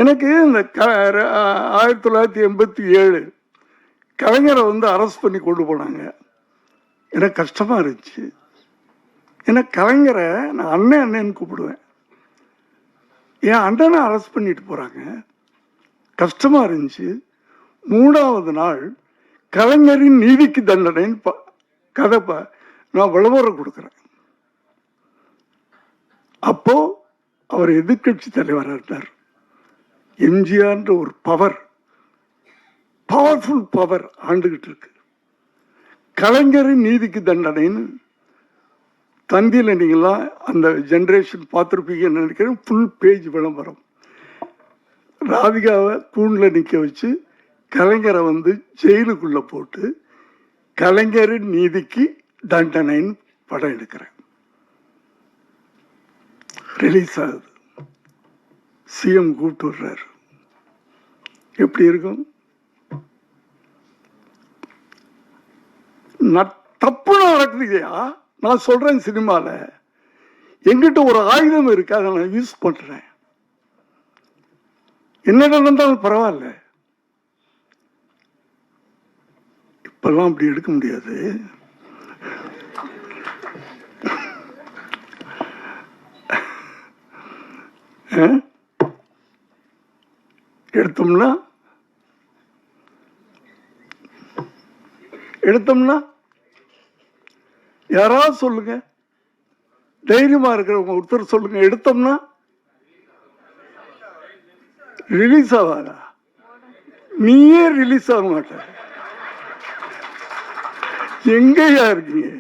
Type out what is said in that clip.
எனக்கு இந்த 1987 கலைஞரை அரெஸ்ட் பண்ணி கொண்டு போனாங்க. எனக்கு கஷ்டமாக இருந்துச்சு. ஏன்னா கலைஞரை நான் அண்ணன்னு கூப்பிடுவேன். என் அண்ணனை அரெஸ்ட் பண்ணிட்டு போகிறாங்க, கஷ்டமாக இருந்துச்சு. 3வது நாள் கலைஞரின் நீதிக்கு தண்டனைன்னு கதை நான் விளம்பரம் கொடுக்குறேன். அப்போ அவர் எதிர்கட்சி தலைவராக இருந்தார். எம்ஜிஆர்ன்ற ஒரு பவர்ஃபுல் பவர் ஆண்டுகிட்டு இருக்கு. கலைஞரின் நீதிக்கு தண்டனைன்னு தந்தியில் நீங்களாம் அந்த ஜென்ரேஷன் பார்த்துருப்பீங்கன்னு நினைக்கிறேன். ஃபுல் பேஜ் விளம்பரம். ராதிகாவை கூண்டில் நிற்க வச்சு கலைஞரை ஜெயிலுக்குள்ளே போட்டு கலைஞரின் நீதிக்கு தண்டனைன்னு படம் எடுக்கிறேன். ரிலீஸ் ஆகுது. சிஎம் கூப்பிட்டு விடுறாரு. எப்படி இருக்கும்? தப்பு நடக்குதுயா. நான் சொல்றேன், சினிமாவில் எங்கிட்ட ஒரு ஆயுதம் இருக்கு, அதை நான் யூஸ் பண்றேன். என்ன நடந்தாலும் பரவாயில்ல. இப்பெல்லாம் அப்படி எடுக்க முடியாது. எடுத்தோம்னா யாராவது சொல்லுங்க, தைரியமா இருக்கிறவங்க ஒருத்தர் சொல்லுங்க. எடுத்தோம்னா ரிலீஸ் ஆகாதா? நீயே ரிலீஸ் ஆக மாட்ட. எங்கயா இருக்கீங்க?